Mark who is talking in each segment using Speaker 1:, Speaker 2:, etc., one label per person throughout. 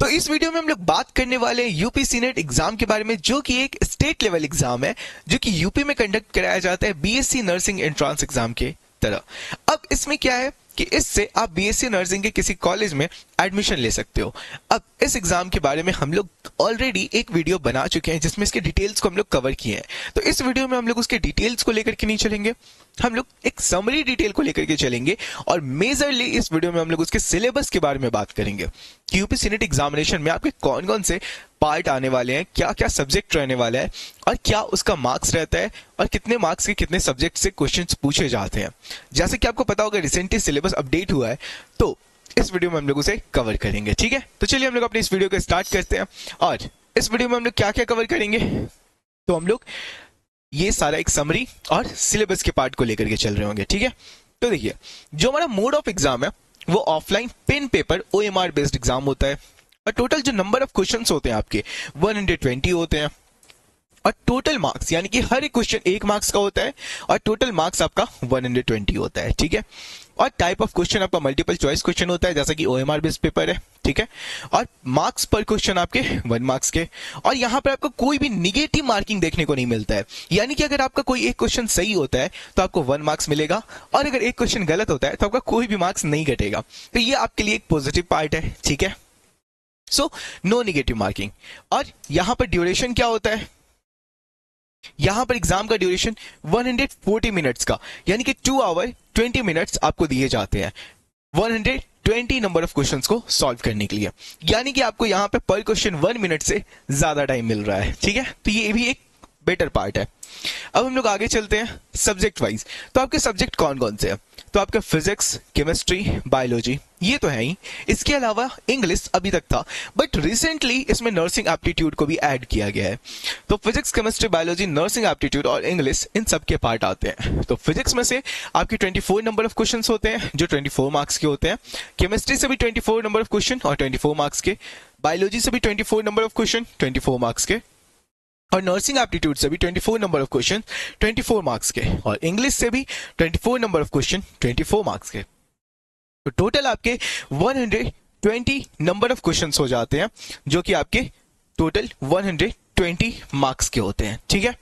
Speaker 1: तो इस वीडियो में हम लोग बात करने वाले हैं यूपी सीनेट एग्जाम के बारे में, जो कि एक स्टेट लेवल एग्जाम है जो कि यूपी में कंडक्ट कराया जाता है बीएससी नर्सिंग एंट्रेंस एग्जाम के तरह। अब इसमें क्या है कि इससे आप बीएससी नर्सिंग के किसी कॉलेज में एडमिशन ले सकते हो। अब इस एग्जाम के बारे में हम लोग ऑलरेडी एक वीडियो बना चुके हैं जिसमें इसके डिटेल्स को हम लोग कवर किए हैं। तो इस वीडियो में हम लोग उसके डिटेल्स को लेकर के नहीं चलेंगे, हम लोग एक समरी डिटेल को लेकर के चलेंगे और मेजरली इस वीडियो में हम लोग उसके सिलेबस के बारे में बात करेंगे कि यूपी सीनेट एग्जामिनेशन में आपके कौन कौन से पार्ट आने वाले हैं, क्या क्या सब्जेक्ट रहने वाला है और क्या उसका मार्क्स रहता है और कितने मार्क्स के कितने सब्जेक्ट से क्वेश्चंस पूछे जाते हैं। जैसे कि आपको पता होगा रिसेंटली सिलेबस अपडेट हुआ है, तो इस वीडियो में हम लोग उसे कवर करेंगे। ठीक है, तो चलिए हम लोग अपनी इस वीडियो को स्टार्ट करते हैं। और इस वीडियो में हम लोग क्या क्या कवर करेंगे, तो हम लोग ये सारा एक समरी और सिलेबस के पार्ट को लेकर के चल रहे होंगे। ठीक है, तो देखिए जो हमारा मोड ऑफ एग्जाम है वो offline pen paper OMR based exam होता है और टोटल जो नंबर ऑफ क्वेश्चंस होते हैं आपके 120 होते हैं और टोटल मार्क्स यानी कि हर एक क्वेश्चन 1 मार्क्स का होता है और टोटल मार्क्स आपका 120 होता है। ठीक है, और टाइप ऑफ क्वेश्चन आपका मल्टीपल चॉइस क्वेश्चन होता है जैसा कि ओएमआर बेस्ड पेपर है। ठीक है, और मार्क्स पर क्वेश्चन आपके 1 मार्क्स के, और यहाँ पर आपको कोई भी निगेटिव मार्किंग देखने को नहीं मिलता है। यानी कि अगर आपका कोई एक क्वेश्चन सही होता है तो आपको 1 मार्क्स मिलेगा और अगर एक क्वेश्चन गलत होता है तो आपका कोई भी मार्क्स नहीं घटेगा। तो ये आपके लिए एक पॉजिटिव पार्ट है। ठीक है, सो नो निगेटिव मार्किंग। और यहां पर ड्यूरेशन क्या होता है, यहां पर एग्जाम का ड्यूरेशन 140 मिनट्स का यानी कि 2 आवर 20 मिनट्स आपको दिए जाते हैं 120 नंबर ऑफ क्वेश्चंस को सॉल्व करने के लिए। यानी कि आपको यहां पे पर क्वेश्चन 1 मिनट से ज्यादा टाइम मिल रहा है। ठीक है, तो ये भी एक बेटर पार्ट है। अब हम लोग आगे चलते हैं सब्जेक्ट वाइज। तो आपके सब्जेक्ट कौन कौन से हैं, तो आपका फिजिक्स, केमिस्ट्री, बायोलॉजी ये तो है ही। इसके अलावा इंग्लिश अभी तक था बट रिसेंटली इसमें नर्सिंग एप्टीट्यूड को भी ऐड किया गया है। तो physics, chemistry, biology, nursing aptitude और इंग्लिश इन सब के पार्ट आते हैं। तो फिजिक्स में से आपके 24 नंबर ऑफ क्वेश्चन होते हैं जो 24 मार्क्स के होते हैं। केमिस्ट्री से भी 24 नंबर ऑफ क्वेश्चन और 24 मार्क्स के। बायोलॉजी से भी 24 नंबर ऑफ क्वेश्चन 24 मार्क्स के और नर्सिंग एप्टीट्यूड से भी 24 नंबर ऑफ क्वेश्चन 24 मार्क्स के और इंग्लिश से भी 24 नंबर ऑफ क्वेश्चन 24 मार्क्स के। तो टोटल आपके 120 नंबर ऑफ क्वेश्चंस हो जाते हैं जो कि आपके टोटल 120 मार्क्स के होते हैं। ठीक है,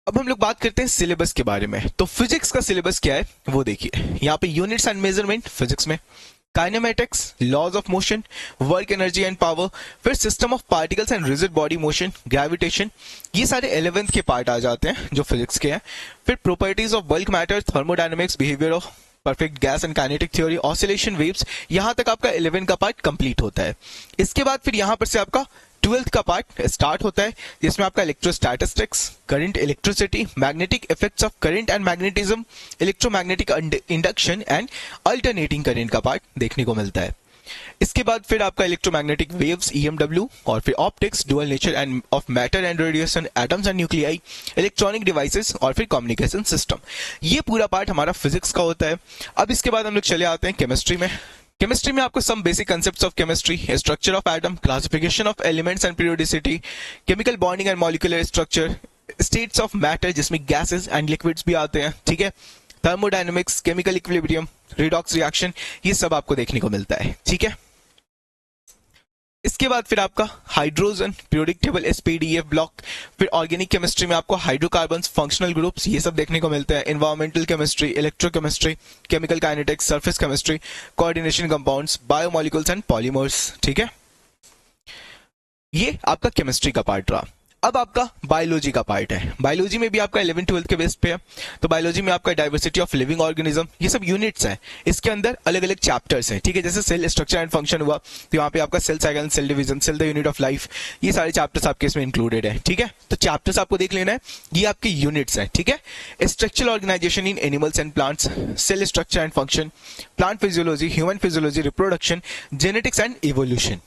Speaker 1: अब हम लोग बात करते हैं सिलेबस के बारे में। तो फिजिक्स का सिलेबस क्या है वो देखिए, यहाँ पे यूनिट्स एंड मेजरमेंट फिजिक्स में, kinematics, laws of motion, work energy and power, फिर system of particles and rigid body motion, gravitation, ये सारे 11th के पार्ट आ जाते हैं जो फिजिक्स के हैं। फिर properties of bulk matter, thermodynamics, behaviour of perfect gas and kinetic theory, oscillation waves, यहां तक आपका 11 का पार्ट कंप्लीट होता है। इसके बाद फिर यहां पर से आपका 12th का पार्ट स्टार्ट होता है जिसमें आपका electrostatistics, current, electricity, magnetic effects of current and magnetism, electromagnetic induction and alternating current का पार्ट देखने को मिलता है। इसके बाद फिर आपका इलेक्ट्रोमैग्नेटिक वेव्स, ईएमडब्ल्यू, और फिर optics, dual nature end of matter and radiation, atoms and nuclei, electronic devices और फिर कम्युनिकेशन सिस्टम। ये पूरा पार्ट हमारा फिजिक्स का होता है। अब इसके बाद हम लोग चले आते हैं केमिस्ट्री में। केमिस्ट्री में आपको some basic concepts of chemistry, structure of atom, classification of elements and periodicity, chemical bonding and molecular structure, states of matter जिसमें गैसेस एंड लिक्विड्स भी आते हैं। ठीक है, thermodynamics, chemical equilibrium, redox reaction, ये सब आपको देखने को मिलता है। ठीक है, इसके बाद फिर आपका hydrogen, periodic table, SPDF block, फिर ऑर्गेनिक केमिस्ट्री में आपको हाइड्रोकार्बन्स, फंक्शनल ग्रुप्स, ये सब देखने को मिलता है। Environmental chemistry, electrochemistry, chemical kinetics, surface chemistry, coordination compounds, biomolecules and polymers. ठीक है, ये आपका केमिस्ट्री का पार्ट रहा। अब आपका बायोलॉजी का पार्ट है। बायोलॉजी में भी आपका 11-12 के बेस पे है। तो बायोलॉजी में आपका डाइवर्सिटी ऑफ लिविंग ऑर्गेनिज्म, ये सब यूनिट्स हैं। इसके अंदर अलग अलग चैप्टर्स हैं। ठीक है, जैसे सेल स्ट्रक्चर एंड फंक्शन हुआ तो यहाँ पे आपका cell cycle, cell division, cell the unit of life, ये सारे चैप्टर्स आपके इसमें इंक्लूडेड है। ठीक है, तो चैप्टर्स आपको देख लेना है, ये आपके यूनिट्स हैं। ठीक है, structural organisation in animals and plants, cell structure and function, plant physiology, human physiology, reproduction, genetics and evolution.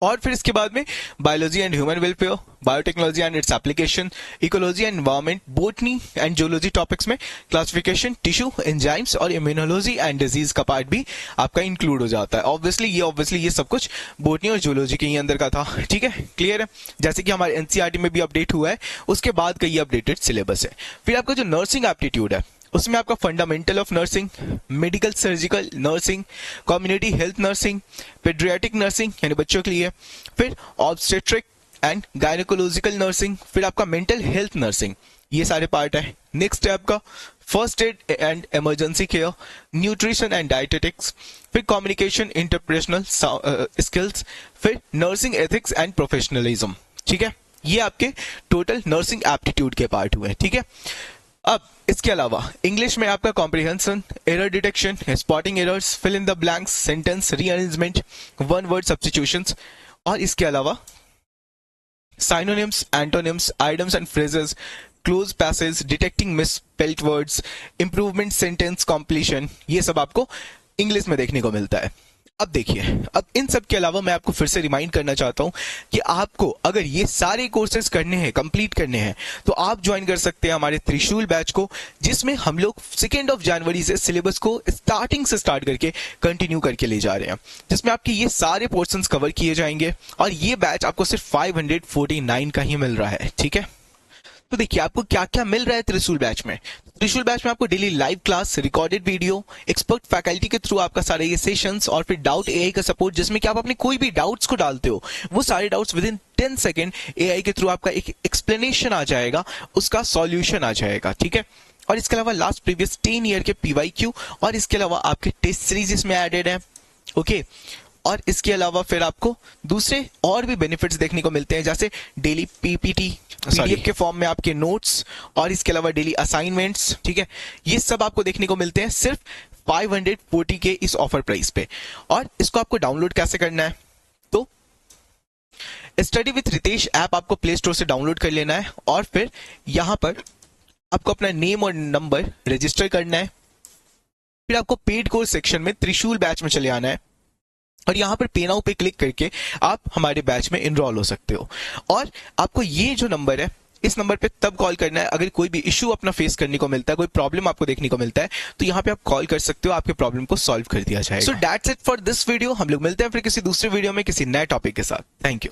Speaker 1: और फिर इसके बाद में biology and human welfare, biotechnology and its application, ecology and environment, botany and geology topics में classification, tissue, enzymes और immunology and disease का part भी आपका इंक्लूड हो जाता है। ऑब्वियसली ये सब कुछ बोटनी और जियोलॉजी के ही अंदर का था। ठीक है, क्लियर है। जैसे कि हमारे एनसीईआरटी में भी अपडेट हुआ है, उसके बाद का ये अपडेटेड सिलेबस है। फिर आपका जो नर्सिंग एप्टीट्यूड है उसमें आपका fundamental of nursing, medical surgical nursing, community health nursing, paediatric nursing यानी बच्चों के लिए, फिर ऑब्स्टेट्रिक एंड गायनेकोलॉजिकल नर्सिंग, फिर आपका मेंटल हेल्थ नर्सिंग, ये सारे पार्ट है। नेक्स्ट है आपका first aid and emergency care, nutrition and dietetics, फिर कम्युनिकेशन इंटरपर्सनल स्किल्स, फिर नर्सिंग एथिक्स एंड प्रोफेशनलिज्म। ठीक है, ये आपके टोटल नर्सिंग एप्टीट्यूड के पार्ट हुए। ठीक है, अब इसके अलावा इंग्लिश में आपका comprehension, error detection, spotting errors, fill in the blanks, sentence rearrangement, one word substitutions, और इसके अलावा synonyms, antonyms, idioms and phrases, cloze passage, detecting misspelled words, improvement, sentence completion, ये सब आपको इंग्लिश में देखने को मिलता है। अब देखिए, अब इन सब के अलावा मैं आपको फिर से रिमाइंड करना चाहता हूं कि आपको अगर ये सारे कोर्सेज करने हैं, कंप्लीट करने हैं, तो आप ज्वाइन कर सकते हैं हमारे त्रिशूल बैच को, जिसमें हम लोग 2 जनवरी से सिलेबस को स्टार्टिंग से स्टार्ट करके कंटिन्यू करके ले जा रहे हैं, जिसमें आपके ये सारे पोर्शंस कवर किए जाएंगे, और ये बैच आपको सिर्फ 549 का ही मिल रहा है। ठीक है, तो देखिए आपको क्या क्या मिल रहा है त्रिशूल बैच में। त्रिशूल बैच में आपको daily live class, recorded video, expert faculty के थ्रू आपका सारे ये सेशंस, और फिर डाउट एआई का सपोर्ट, जिसमें कि आप अपने कोई भी डाउट्स को डालते हो, वो सारे doubts with in 10 second AI के थ्रू आपका एक एक्सप्लेनेशन आ जाएगा, उसका सॉल्यूशन आ जाएगा। ठीक है, और इसके अलावा लास्ट प्रीवियस 10 ईयर के पीवाईक्यू, और इसके अलावा आपके टेस्ट सीरीज इसमें एडेड है। ओके, और इसके अलावा फिर आपको दूसरे और भी बेनिफिट्स देखने को मिलते हैं, जैसे डेली पीपीटी, पीडीएफ के फॉर्म में आपके नोट्स, और इसके अलावा डेली असाइनमेंट्स। ठीक है, ये सब आपको देखने को मिलते हैं सिर्फ 540 के इस ऑफर प्राइस पे। और इसको आपको डाउनलोड कैसे करना है, तो स्टडी विथ रितेश ऐप आपको प्ले स्टोर से डाउनलोड कर लेना है, और फिर यहां पर आपको अपना नेम और नंबर रजिस्टर करना है। फिर आपको पेड कोर्स सेक्शन में त्रिशूल बैच में चले आना है, और यहां पर पे नाउ पे क्लिक करके आप हमारे बैच में इनरोल हो सकते हो। और आपको ये जो नंबर है, इस नंबर पे तब कॉल करना है अगर कोई भी इशू अपना फेस करने को मिलता है, कोई प्रॉब्लम आपको देखने को मिलता है, तो यहाँ पे आप कॉल कर सकते हो, आपके प्रॉब्लम को सॉल्व कर दिया जाएगा। So that's it for this video. हम लोग मिलते हैं फिर किसी दूसरे वीडियो में किसी नए टॉपिक के साथ। Thank you.